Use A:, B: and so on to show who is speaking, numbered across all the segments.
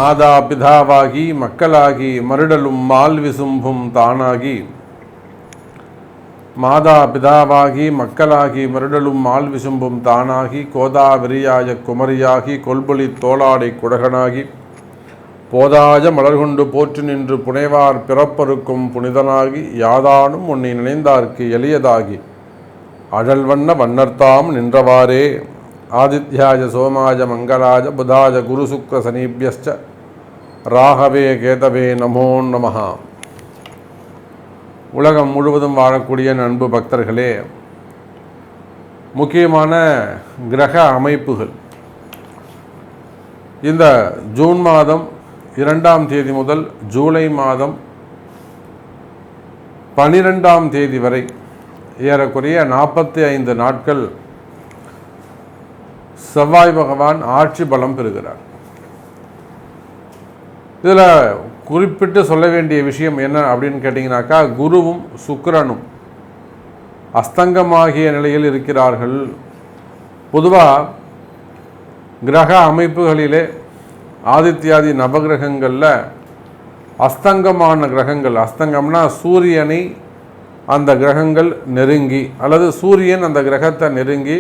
A: மாதா பிதாவாகி மக்களாகி மருடலும் mall விசும்பும் தானாகி மாதா பிதாவாகி மக்களாகி மருடலும் mall விசும்பும் தானாகி கோதாவிரியாய குமரியாகி கொல்பொலி தோளாடை குடகனாகி போதாய மலர்கொண்டு போற்று நின்று புனைவார் பிறப்பருக்கும் புனிதனாகி யாதானும் உன்னை நினைந்தார்க்கு எளியதாகி அழல் வண்ண வண்ணர்த்தாம் நின்றவாறே ஆதித்யாய சோமாய மங்களாய புதாய குரு சுக்ர சனீபியஸ்ச ராகவே கேதவே நமோ நமஹ. உலகம் முழுவதும் வாழக்கூடிய அன்பு பக்தர்களே, முக்கியமான கிரக அமைப்புகள் இந்த ஜூன் மாதம் 2ஆம் தேதி முதல் ஜூலை மாதம் 12ஆம் தேதி வரை ஏறக்குறைய 45 நாட்கள் செவ்வாய் பகவான் ஆட்சி பலம் பெறுகிறார். இதில் குறிப்பிட்டு சொல்ல வேண்டிய விஷயம் என்ன அப்படின்னு கேட்டிங்கனாக்கா, குருவும் சுக்கிரனும் அஸ்தங்கமாகிய நிலையில் இருக்கிறார்கள். பொதுவாக கிரக அமைப்புகளிலே ஆதித்யாதி நவகிரகங்களில் அஸ்தங்கமான கிரகங்கள், அஸ்தங்கம்னா சூரியனை அந்த கிரகங்கள் நெருங்கி அல்லது சூரியன் அந்த கிரகத்தை நெருங்கி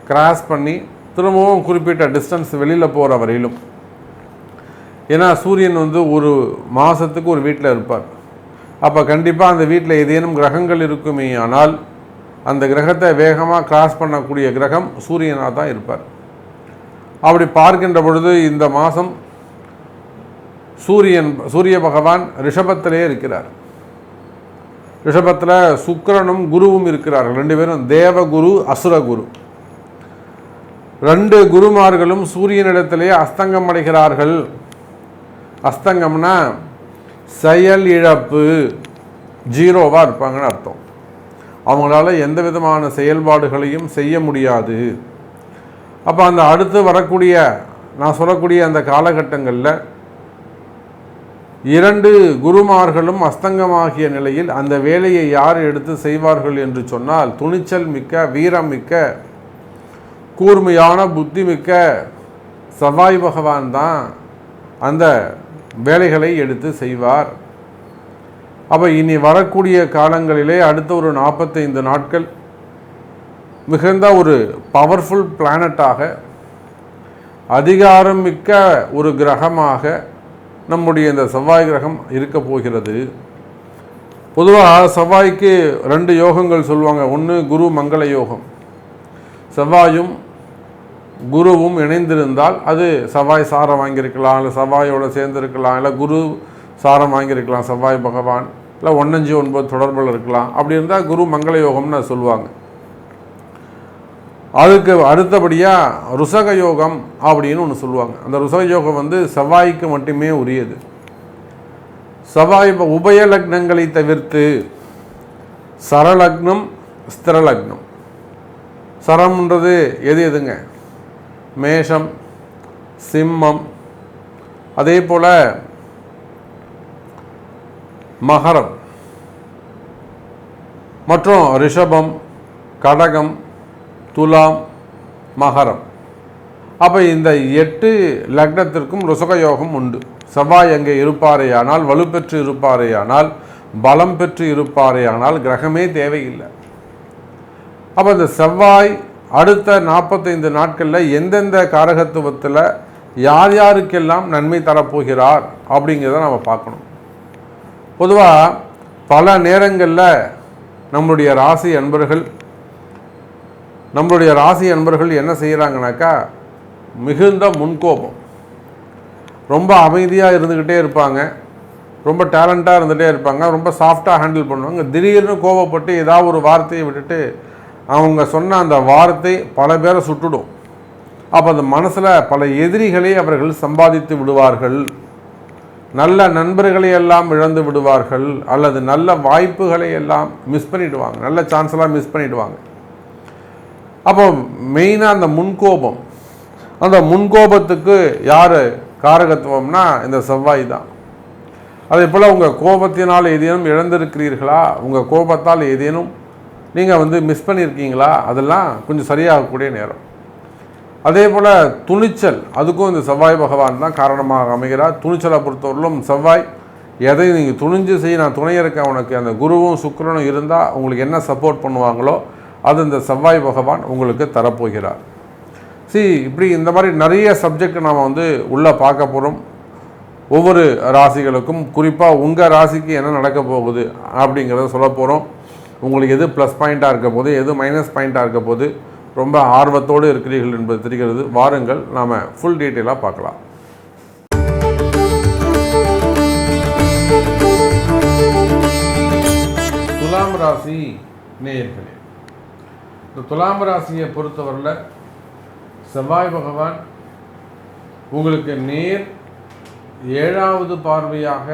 A: கிராஸ் பண்ணி திரும்பவும் குறிப்பிட்ட டிஸ்டன்ஸ் வெளியில் போகிற வரையிலும். ஏன்னா சூரியன் ஒரு மாதத்துக்கு ஒரு வீட்டில் இருப்பார். அப்போ கண்டிப்பாக அந்த வீட்டில் ஏதேனும் கிரகங்கள் இருக்குமே ஆனால் அந்த கிரகத்தை வேகமாக கிராஸ் பண்ணக்கூடிய கிரகம் சூரியனாக தான் இருப்பார். அப்படி பார்க்கின்ற பொழுது இந்த மாதம் சூரிய பகவான் ரிஷபத்திலே இருக்கிறார். ரிஷபத்தில் சுக்கிரனும் குருவும் இருக்கிறார்கள். 2 பேரும் தேவகுரு அசுரகுரு. 2 குருமார்களும் சூரியனிடத்திலே அஸ்தங்கம் அடைகிறார்கள். அஸ்தங்கம்னா செயல் இழப்பு, ஜீரோவாக இருப்பாங்கன்னு அர்த்தம். அவங்களால எந்த விதமான செயல்பாடுகளையும் செய்ய முடியாது. அப்போ அந்த அடுத்து வரக்கூடிய நான் சொல்லக்கூடிய அந்த காலகட்டங்களில் 2 குருமார்களும் அஸ்தங்கமாகிய நிலையில் அந்த வேலையை யார் எடுத்து செய்வார்கள் என்று சொன்னால், துணிச்சல் மிக்க, வீரம் மிக்க, கூர்மையான புத்தி மிக்க செவ்வாய் பகவான் தான் அந்த வேலைகளை எடுத்து செய்வார். அப்போ இனி வரக்கூடிய காலங்களிலே அடுத்த ஒரு 45 நாட்கள் மிகுந்த ஒரு பவர்ஃபுல் பிளானட்டாக, அதிகாரம் மிக்க ஒரு கிரகமாக நம்முடைய இந்த செவ்வாய் கிரகம் இருக்க போகிறது. பொதுவாக செவ்வாய்க்கு 2 யோகங்கள் சொல்லுவாங்க. ஒன்று குரு மங்கள யோகம். செவ்வாயும் குருவும் இணைந்திருந்தால் அது செவ்வாய் சாரம் வாங்கியிருக்கலாம், இல்லை செவ்வாயோடு சேர்ந்துருக்கலாம், இல்லை குரு சாரம் வாங்கியிருக்கலாம் செவ்வாய் பகவான், இல்லை 159 தொடர்பில் இருக்கலாம். அப்படி இருந்தால் குரு மங்கள யோகம்னு சொல்லுவாங்க. அதுக்கு அடுத்தபடியாக ருசக யோகம் அப்படின்னு ஒன்று சொல்லுவாங்க. அந்த ருசக யோகம் செவ்வாய்க்கு மட்டுமே உரியது. செவ்வாய் உபய லக்னங்களை தவிர்த்து சரலக்னம், ஸ்திரலக்னம். சரம்ன்றது எதுங்க? மேஷம், சிம்மம், அதே போல் மகரம் மற்றும் ரிஷபம், கடகம், துலாம், மகரம். அப்போ இந்த 8 லக்னத்திற்கும் ருசக யோகம் உண்டு. செவ்வாய் அங்கே இருப்பாரேயானால், வலுப்பெற்று இருப்பாரேயானால், பலம் பெற்று இருப்பாரேயானால் கிரகமே தேவையில்லை. அப்போ இந்த செவ்வாய் அடுத்த 45 நாட்களில் எந்தெந்த காரகத்துவத்தில் யார் யாருக்கெல்லாம் நன்மை தரப்போகிறார் அப்படிங்கிறத நம்ம பார்க்கணும். பொதுவாக பல நேரங்களில் நம்மளுடைய ராசி அன்பர்கள் என்ன செய்கிறாங்கனாக்கா, மிகுந்த முன்கோபம், ரொம்ப அமைதியாக இருந்துக்கிட்டே இருப்பாங்க, ரொம்ப டேலண்ட்டாக இருந்துகிட்டே இருப்பாங்க, ரொம்ப சாஃப்டாக ஹேண்டில் பண்ணுவாங்க. திடீர்னு கோபப்பட்டு ஏதாவது ஒரு வார்த்தையை விட்டுட்டு அவங்க சொன்ன அந்த வார்த்தை பல பேரை சுட்டுடும். அப்போ அந்த மனசில் பல எதிரிகளை அவர்கள் சம்பாதித்து விடுவார்கள். நல்ல நண்பர்களை எல்லாம் இழந்து விடுவார்கள், அல்லது நல்ல வாய்ப்புகளை எல்லாம் மிஸ் பண்ணிவிடுவாங்க, நல்ல சான்ஸ்லாம் மிஸ் பண்ணிவிடுவாங்க. அப்போ மெயினாக அந்த முன்கோபம், அந்த முன்கோபத்துக்கு யார் காரகத்துவம்னா இந்த செவ்வாய் தான். அதே போல் உங்கள் கோபத்தினால் ஏதேனும் இழந்திருக்கிறீர்களா, உங்கள் கோபத்தால் ஏதேனும் நீங்கள் மிஸ் பண்ணியிருக்கீங்களா, அதெல்லாம் கொஞ்சம் சரியாகக்கூடிய நேரம். அதே போல் துணிச்சல், அதுக்கும் இந்த செவ்வாய் பகவான் தான் காரணமாக அமைகிறார். துணிச்சலை பொறுத்தவரையிலும் செவ்வாய் எதையும் நீங்கள் துணிஞ்சு செய்ய, நான் துணை இருக்க உனக்கு, அந்த குருவும் சுக்கிரனும் இருந்தால் உங்களுக்கு என்ன சப்போர்ட் பண்ணுவாங்களோ அது இந்த செவ்வாய் பகவான் உங்களுக்கு தரப்போகிறார். இப்படி இந்த மாதிரி நிறைய சப்ஜெக்ட் நாம் உள்ளே பார்க்க போகிறோம். ஒவ்வொரு ராசிகளுக்கும் குறிப்பாக உங்கள் ராசிக்கு என்ன நடக்க போகுது அப்படிங்கிறத சொல்ல போகிறோம். உங்களுக்கு எது ப்ளஸ் பாயிண்ட்டாக இருக்க போது, எது மைனஸ் பாயிண்ட்டாக இருக்க போது, ரொம்ப ஆர்வத்தோடு இருக்கிறீர்கள் என்பது தெரிகிறது. வாருங்கள் நாம் ஃபுல் டீட்டெயிலாக பார்க்கலாம். துலாம் ராசி நேயர்களே, இந்த துலாம் ராசியை பொறுத்தவரையில் செவ்வாய் பகவான் உங்களுக்கு நேர் 7வது பார்வையாக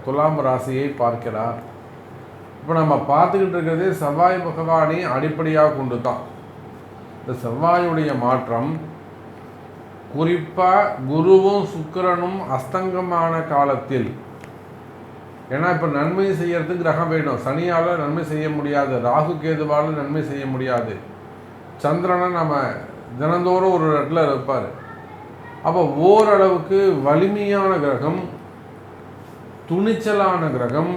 A: துலாம் ராசியை பார்க்கிறார். இப்போ நம்ம பார்த்துக்கிட்டு இருக்கிறதே செவ்வாய் பகவானை அடிப்படையாக கொண்டு தான். இந்த செவ்வாயுடைய மாற்றம் குறிப்பாக குருவும் சுக்கிரனும் அஸ்தங்கமான காலத்தில், ஏன்னா இப்போ நன்மை செய்யறதுக்கு கிரகம் வேணும். சனியால் நன்மை செய்ய முடியாது, ராகு கேதுவால் நன்மை செய்ய முடியாது. சந்திரனை நம்ம தினந்தோறும் ஒரு இடத்துல இருப்பார். அப்போ ஓரளவுக்கு வலிமையான கிரகம், துணிச்சலான கிரகம்,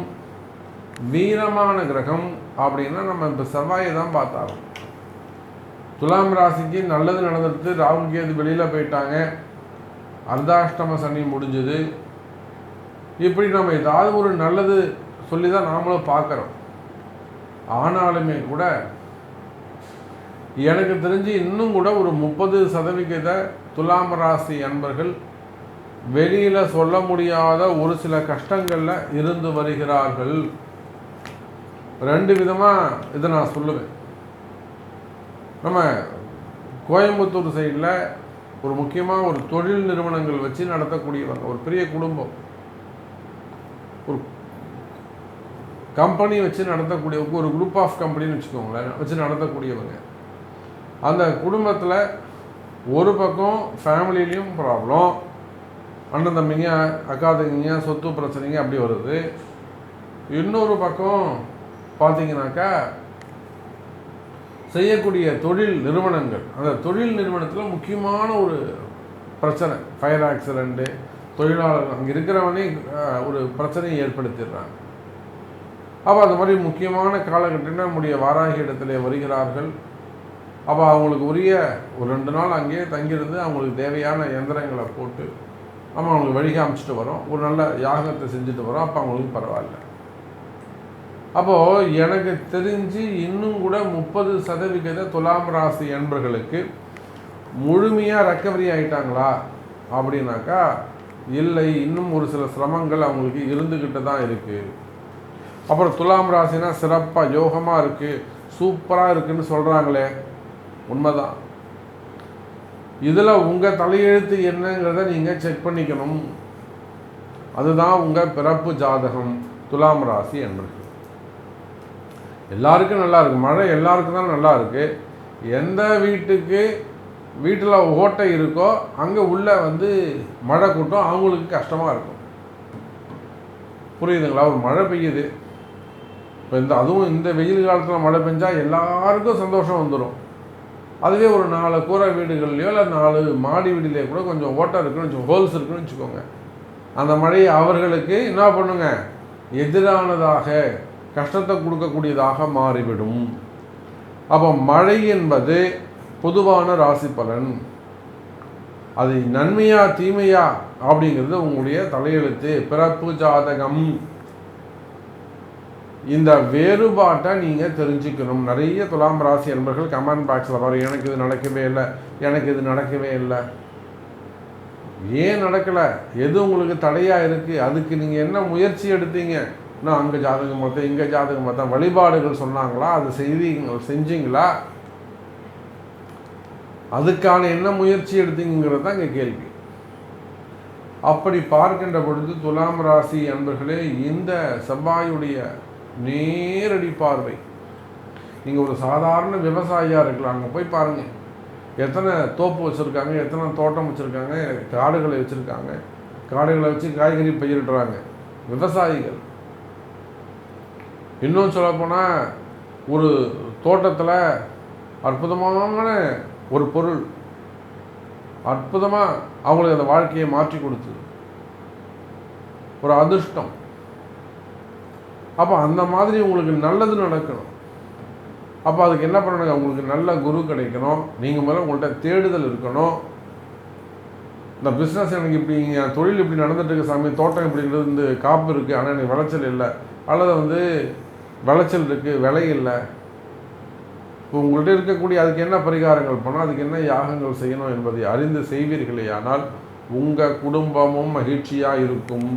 A: வீரமான கிரகம் அப்படின்னா நம்ம இப்போ செவ்வாயை தான் பார்த்தாலும். துலாம் ராசிக்கு நல்லது நடந்துட்டு, ராகு கேது வெளியில் போயிட்டாங்க, அர்த்தாஷ்டம சனி முடிஞ்சது. இப்படி நம்ம ஏதாவது ஒரு நல்லது சொல்லி தான் நாமளும் பார்க்குறோம். ஆனாலுமே கூட எனக்கு தெரிஞ்சு இன்னும் கூட ஒரு 30% துலாம் ராசி அன்பர்கள் வெளியில் சொல்ல முடியாத ஒரு சில கஷ்டங்களில் இருந்து வருகிறார்கள். 2 விதமாக இதை நான் சொல்லுவேன். நம்ம கோயம்புத்தூர் சைடில் ஒரு முக்கியமாக ஒரு தொழில் நிறுவனங்கள் வச்சு நடத்தக்கூடியவங்க, ஒரு பெரிய குடும்பம், ஒரு கம்பெனி வச்சு நடத்தக்கூடியவங்க, ஒரு குரூப் ஆஃப் கம்பெனின்னு வச்சுக்கோங்களேன், வச்சு நடத்தக்கூடியவங்க. அந்த குடும்பத்தில் ஒரு பக்கம் ஃபேமிலிலையும் ப்ராப்ளம், அண்ணன் தம்பிங்க, அக்கா தங்கிங்க, சொத்து பிரச்சனைங்க அப்படி வருது. இன்னொரு பக்கம் பார்த்தீங்கன்னாக்கா செய்யக்கூடிய தொழில் நிறுவனங்கள், அந்த தொழில் நிறுவனத்தில் முக்கியமான ஒரு பிரச்சனை, ஃபயர் ஆக்சிடெண்ட்டு, தொழிலாளர்கள் அங்கே இருக்கிறவனே ஒரு பிரச்சனையை ஏற்படுத்திடுறாங்க. அப்போ அது மாதிரி முக்கியமான காலகட்டத்தில் நம்முடைய வாராகி இடத்துல வருகிறார்கள். அப்போ அவங்களுக்கு உரிய ஒரு 2 நாள் அங்கேயே தங்கியிருந்து அவங்களுக்கு தேவையான இயந்திரங்களை போட்டு நம்ம அவங்களுக்கு வழிகாமிச்சிட்டு வரோம், ஒரு நல்ல யாகத்தை செஞ்சுட்டு வரோம். அப்போ அவங்களுக்கு பரவாயில்ல. அப்போது எனக்கு தெரிஞ்சு இன்னும் கூட 30% துலாம் ராசி என்பர்களுக்கு முழுமையாக ரெக்கவரி ஆகிட்டாங்களா அப்படின்னாக்கா இல்லை, இன்னும் ஒரு சில சிரமங்கள் அவங்களுக்கு இருந்துக்கிட்டு தான் இருக்குது. அப்புறம் துலாம் ராசினா சிறப்பாக யோகமாக இருக்குது, சூப்பராக இருக்குதுன்னு சொல்கிறாங்களே, உண்மைதான். இதில் உங்கள் தலையெழுத்து என்னங்கிறத நீங்கள் செக் பண்ணிக்கணும். அதுதான் உங்கள் பிறப்பு ஜாதகம். துலாம் ராசி என்பது எல்லாருக்கும் நல்லா இருக்குது, மழை எல்லாருக்கும் தான் நல்லா இருக்குது. எந்த வீட்டில் ஓட்டை இருக்கோ அங்கே உள்ள மழை கூட்டம் அவங்களுக்கு கஷ்டமாக இருக்கும். புரியுதுங்களா? ஒரு மழை பெய்யுது இப்போ, அதுவும் இந்த வெயில் காலத்தில் மழை பெஞ்சால் எல்லாருக்கும் சந்தோஷம் வந்துடும். அதுவே ஒரு 4 கூரை வீடுகள்லையோ இல்லை 4 மாடி வீடுலேயோ கூட கொஞ்சம் ஓட்டை இருக்குன்னு ஹோல்ஸ் இருக்குன்னு வச்சுக்கோங்க, அந்த மழையை அவர்களுக்கு என்ன பண்ணுங்க, எதிரானதாக கஷ்டத்தை கொடுக்கக்கூடியதாக மாறிவிடும். அப்போ மழை என்பது பொதுவான ராசி பலன். அது நன்மையா தீமையா அப்படிங்கிறது உங்களுடைய தலையெழுத்து, பிறப்பு ஜாதகம். இந்த வேறுபாட்டை நீங்கள் தெரிஞ்சுக்கணும். நிறைய துலாம் ராசி என்பர்கள் கமெண்ட் பாக்ஸில் பாருங்கள், எனக்கு இது நடக்கவே இல்லை, எனக்கு இது நடக்கவே இல்லை. ஏன் நடக்கலை? எது உங்களுக்கு தடையாக இருக்குது? அதுக்கு நீங்கள் என்ன முயற்சி எடுத்தீங்க? நான் அங்கே ஜாதகம் பார்த்தேன், இங்கே ஜாதகம் பார்த்தேன், வழிபாடுகள் சொன்னாங்களா, அது செஞ்சீங்களா? அதுக்கான என்ன முயற்சி எடுத்தீங்கிறது தான் இங்கே கேள்வி. அப்படி பார்க்கின்ற பொழுது துலாம் ராசி அன்பர்களே, இந்த செவ்வாயுடைய நேரடி பார்வை, நீங்கள் ஒரு சாதாரண விவசாயியாக இருக்கலாம், அங்கே போய் பாருங்கள், எத்தனை தோப்பு வச்சுருக்காங்க, எத்தனை தோட்டம் வச்சுருக்காங்க, காடுகளை வச்சுருக்காங்க, காடுகளை வச்சு காய்கறி பயிரிடுறாங்க விவசாயிகள். இன்னும் சொல்லப்போனால் ஒரு தோட்டத்தில் அற்புதமான ஒரு பொருள், அற்புதமாக அவங்களுக்கு அந்த வாழ்க்கையை மாற்றி கொடுத்தது, ஒரு அதிர்ஷ்டம். அப்போ அந்த மாதிரி உங்களுக்கு நல்லது நடக்கணும். அப்போ அதுக்கு என்ன பண்ணணுங்க, உங்களுக்கு நல்ல குரு கிடைக்கணும். நீங்கள் முதல்ல உங்கள்கிட்ட தேடுதல் இருக்கணும். இந்த பிஸ்னஸ் எனக்கு இப்படி தொழில் இப்படி நடந்துட்டு இருக்கு சாமி, தோட்டம் இப்படி இருந்து காப்பு இருக்குது ஆனால் எனக்கு விளைச்சல் இல்லை, அல்லது விளைச்சல் இருக்குது விலை இல்லை. இப்போ உங்கள்கிட்ட இருக்கக்கூடிய அதுக்கு என்ன பரிகாரங்கள் பண்ணால், அதுக்கு என்ன யாகங்கள் செய்யணும் என்பதை அறிந்து செய்வீர்களே ஆனால் உங்கள் குடும்பமும் மகிழ்ச்சியாக இருக்கும்.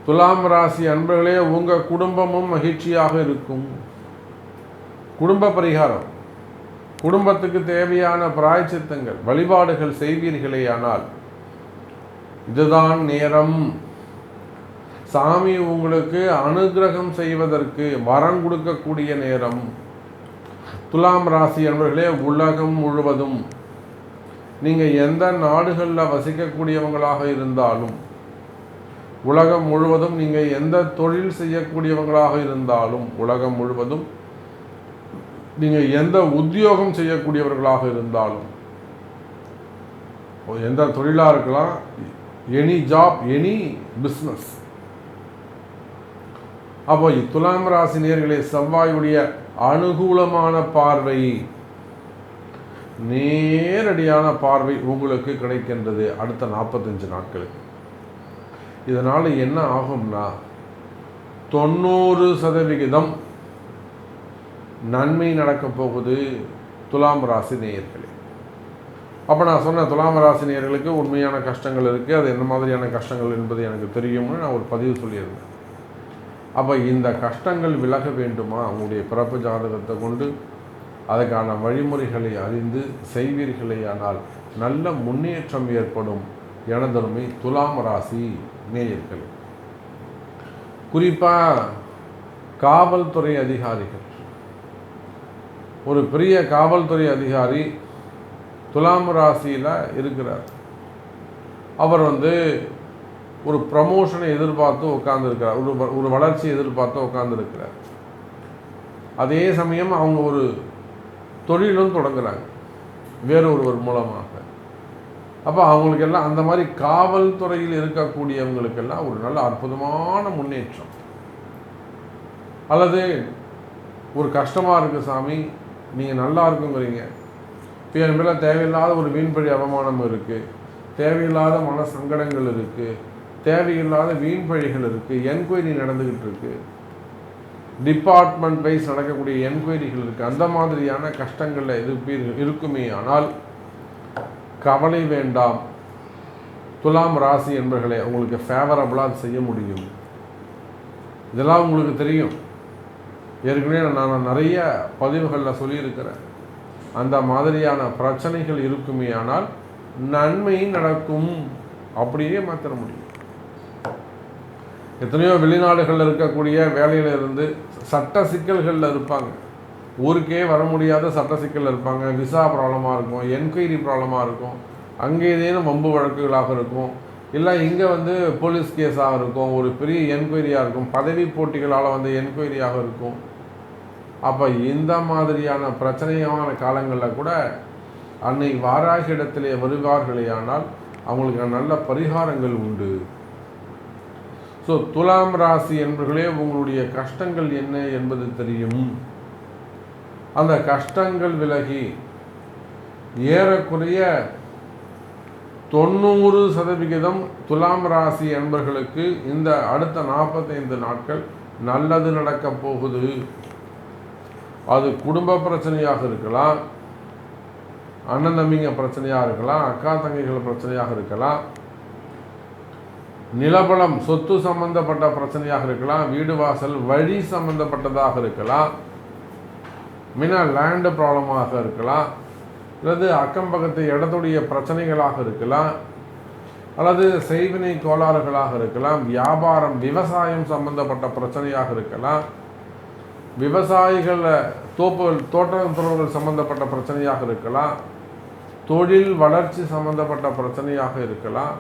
A: துலாம் ராசி அன்பர்களே, உங்கள் குடும்பமும் மகிழ்ச்சியாக இருக்கும். குடும்ப பரிகாரம், குடும்பத்துக்கு தேவையான பிராயச்சித்தங்கள் வழிபாடுகள் செய்வீர்களே ஆனால் இதுதான் நேரம். சாமி உங்களுக்கு அனுகிரகம் செய்வதற்கு வரம் கொடுக்கக்கூடிய நேரம். துலாம் ராசி அன்பர்களே, உலகம் முழுவதும் நீங்கள் எந்த நாடுகளில் வசிக்கக்கூடியவங்களாக இருந்தாலும், உலகம் முழுவதும் நீங்கள் எந்த தொழில் செய்யக்கூடியவங்களாக இருந்தாலும், உலகம் முழுவதும் நீங்கள் எந்த உத்தியோகம் செய்யக்கூடியவர்களாக இருந்தாலும், எந்த தொழிலாக இருக்கலாம், எனி ஜாப் எனி பிஸ்னஸ். அப்போ துலாம் ராசி நேயர்களே, செவ்வாயுடைய அனுகூலமான பார்வை, நேரடியான பார்வை உங்களுக்கு கிடைக்கின்றது அடுத்த 45 நாட்களுக்கு. இதனால் என்ன ஆகும்னா 90% நன்மை நடக்கப் போகுது துலாம் ராசி நேயர்களே. அப்போ நான் சொன்ன துலாம் ராசி நேயர்களுக்கு உண்மையான கஷ்டங்கள் இருக்குது, அது என்ன மாதிரியான கஷ்டங்கள் என்பது எனக்கு தெரியும்னு நான் ஒரு பதிவு சொல்லியிருந்தேன். அப்போ இந்த கஷ்டங்கள் விலக வேண்டுமா, அவங்களுடைய பிறப்பு ஜாதகத்தை கொண்டு அதுக்கான வழிமுறைகளை அறிந்து செய்வீர்களே ஆனால் நல்ல முன்னேற்றம் ஏற்படும். எனதருமை துலாம் ராசி நேயர்கள், குறிப்பாக காவல்துறை அதிகாரிகள், ஒரு பெரிய காவல்துறை அதிகாரி துலாம் ராசியில் இருக்கிறார். அவர் ஒரு ப்ரமோஷனை எதிர்பார்த்து உட்கார்ந்துருக்கிறார், ஒரு வளர்ச்சியை எதிர்பார்த்து உட்கார்ந்துருக்கிறார். அதே சமயம் அவங்க ஒரு தொழிலும் தொடங்குறாங்க வேறு ஒருவர் மூலமாக. அப்போ அவங்களுக்கெல்லாம் அந்த மாதிரி காவல்துறையில் இருக்கக்கூடியவங்களுக்கெல்லாம் ஒரு நல்ல அற்புதமான முன்னேற்றம். அல்லது ஒரு கஷ்டமாக இருக்குது சாமி, நீங்கள் நல்லா இருக்குங்கிறீங்க, இப்போ என் மேலே தேவையில்லாத ஒரு வீண்பழி அவமானம் இருக்குது, தேவையில்லாத மன சங்கடங்கள் இருக்குது, தேவையில்லாத வீண்பழிகள் இருக்குது, என்கொயரி நடந்துக்கிட்டு இருக்குது, டிபார்ட்மெண்ட் வைஸ் நடக்கக்கூடிய என்கொயரிகள் இருக்குது. அந்த மாதிரியான கஷ்டங்களில் இருக்குமே ஆனால் கவலை வேண்டாம். துலாம் ராசி என்பவர்களே, உங்களுக்கு ஃபேவரபுளாக செய்ய முடியும். இதெல்லாம் உங்களுக்கு தெரியும், ஏற்கனவே நான் நிறைய பதிவுகளில் சொல்லியிருக்கிறேன். அந்த மாதிரியான பிரச்சனைகள் இருக்குமே ஆனால் நன்மை நடக்கும், அப்படியே மாற்ற முடியும். எத்தனையோ வெளிநாடுகளில் இருக்கக்கூடிய வேலையில் இருந்து சட்ட சிக்கல்களில் இருப்பாங்க, ஊருக்கே வர முடியாத சட்ட சிக்கலில் இருப்பாங்க, விசா ப்ராப்ளமாக இருக்கும், என்கொயரி ப்ராப்ளமாக இருக்கும், அங்கே ஏதேனும் வம்பு வழக்குகளாக இருக்கும், இல்லை இங்கே போலீஸ் கேஸாக இருக்கும், ஒரு பெரிய என்கொயரியாக இருக்கும், பதவி போட்டிகளால் என்கொயரியாக இருக்கும். அப்போ இந்த மாதிரியான பிரச்சனையான காலங்களில் கூட அன்னை வாராகி இடத்திலே வருவார்களே ஆனால் அவங்களுக்கு நல்ல பரிகாரங்கள் உண்டு. ஸோ துலாம் ராசி என்பவர்களே, உங்களுடைய கஷ்டங்கள் என்ன என்பது தெரியும். அந்த கஷ்டங்கள் விலகி ஏறக்குறைய 90% துலாம் ராசி என்பவர்களுக்கு இந்த அடுத்த 45 நாட்கள் நல்லது நடக்கப் போகுது. அது குடும்ப பிரச்சனையாக இருக்கலாம், அண்ணன் தம்பிங்க பிரச்சனையாக இருக்கலாம், அக்கா தங்கைகள் பிரச்சனையாக இருக்கலாம், நிலபலம் சொத்து சம்பந்தப்பட்ட பிரச்சனையாக இருக்கலாம், வீடு வாசல் வழி சம்பந்தப்பட்டதாக இருக்கலாம், லேண்டு ப்ராப்ளமாக இருக்கலாம், அல்லது அக்கம் பக்கத்து இடத்துடைய பிரச்சனைகளாக இருக்கலாம், அல்லது செய்வினை கோளாறுகளாக இருக்கலாம், வியாபாரம் விவசாயம் சம்பந்தப்பட்ட பிரச்சனையாக இருக்கலாம், விவசாயிகள் தோட்டங்கள் சம்பந்தப்பட்ட பிரச்சனையாக இருக்கலாம், தொழில் வளர்ச்சி சம்பந்தப்பட்ட பிரச்சனையாக இருக்கலாம்.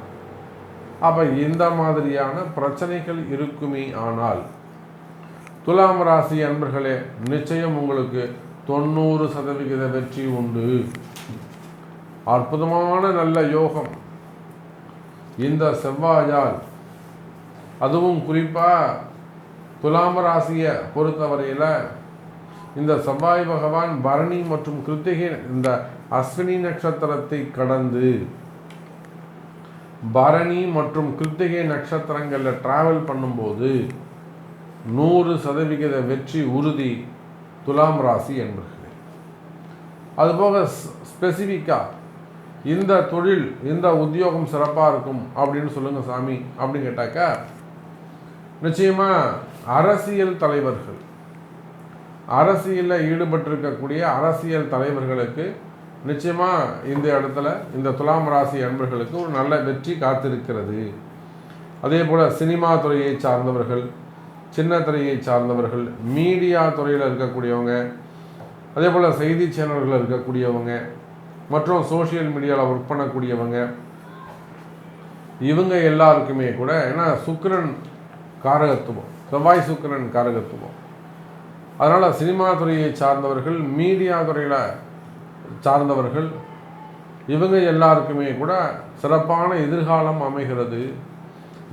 A: அப்போ இந்த மாதிரியான பிரச்சனைகள் இருக்குமே ஆனால் துலாம் ராசி அன்பர்களே, நிச்சயம் உங்களுக்கு 90% வெற்றி உண்டு. அற்புதமான நல்ல யோகம் இந்த செவ்வாயால், அதுவும் குறிப்பாக துலாம் ராசியை பொறுத்தவரையில் இந்த செவ்வாய் பகவான் பரணி மற்றும் கிருத்திகை இந்த அஸ்வினி நட்சத்திரத்தை கடந்து பரணி மற்றும் கிருத்திகை நட்சத்திரங்களில் டிராவல் பண்ணும்போது 100% வெற்றி உறுதி துலாம் ராசி என்பர்களே. அதுபோக ஸ்பெசிஃபிக்காக இந்த தொழில் இந்த உத்தியோகம் சிறப்பாக இருக்கும் அப்படின்னு சொல்லுங்க சாமி அப்படின்னு கேட்டாக்கா, நிச்சயமாக அரசியல் தலைவர்கள், அரசியலில் ஈடுபட்டிருக்கக்கூடிய அரசியல் தலைவர்களுக்கு நிச்சயமாக இந்த இடத்துல இந்த துலாம் ராசி அன்பர்களுக்கு ஒரு நல்ல வெற்றி காத்திருக்கிறது. அதே போல் சினிமா துறையை சார்ந்தவர்கள், சின்ன துறையை சார்ந்தவர்கள், மீடியா துறையில் இருக்கக்கூடியவங்க, அதே போல் செய்தி சேனல்களில் இருக்கக்கூடியவங்க மற்றும் சோஷியல் மீடியாவில் ஒர்க் பண்ணக்கூடியவங்க, இவங்க எல்லாருக்குமே கூட ஏன்னா சுக்கிரன் காரகத்துவம், செவ்வாய் சுக்கிரன் காரகத்துவம். அதனால் சினிமா துறையை சார்ந்தவர்கள், மீடியா துறையில் சார்ந்தவர்கள், இவங்க எல்லாருக்குமே கூட சிறப்பான எதிர்காலம் அமைகிறது.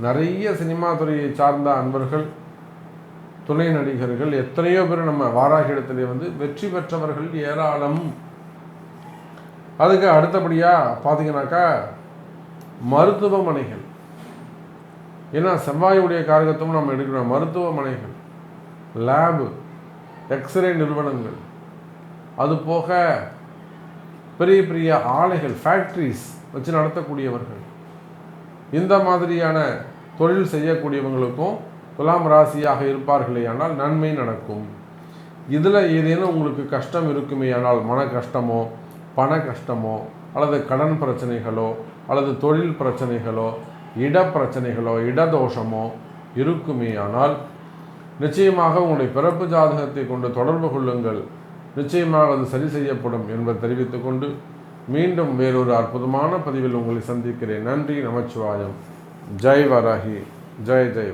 A: நிறைய சினிமா துறையை சார்ந்த அன்பர்கள், துணை நடிகர்கள், எத்தனையோ பேர் நம்ம வாராகி இடத்துல வெற்றி பெற்றவர்கள் ஏராளம். அதுக்கு அடுத்தபடியாக பார்த்தீங்கன்னாக்கா மருத்துவமனைகள், ஏன்னா செவ்வாயுடைய காரகத்துவம் நம்ம எடுக்கிறோம். மருத்துவமனைகள், லேபு, எக்ஸ்ரே நிறுவனங்கள், அது போக பெரிய பெரிய ஆலைகள், ஃபேக்ட்ரிஸ் வச்சு நடத்தக்கூடியவர்கள், இந்த மாதிரியான தொழில் செய்யக்கூடியவங்களுக்கும் துலாம் ராசியாக இருப்பார்களே ஆனால் நன்மை நடக்கும். இதில் ஏதேனும் உங்களுக்கு கஷ்டம் இருக்குமே ஆனால், மன கஷ்டமோ பண கஷ்டமோ அல்லது கடன் பிரச்சனைகளோ அல்லது தொழில் பிரச்சனைகளோ இட பிரச்சனைகளோ இடதோஷமோ இருக்குமே ஆனால் நிச்சயமாக உங்களுடைய பிறப்பு ஜாதகத்தை கொண்டு தொடர்பு கொள்ளுங்கள். நிச்சயமாக அது சரி செய்யப்படும் என்பதை தெரிவித்துக்கொண்டு மீண்டும் வேறொரு அற்புதமான பதிவில் உங்களை சந்திக்கிறேன். நன்றி, நமச்சிவாயம். ஜெய் வராகி, ஜெய் ஜெய்.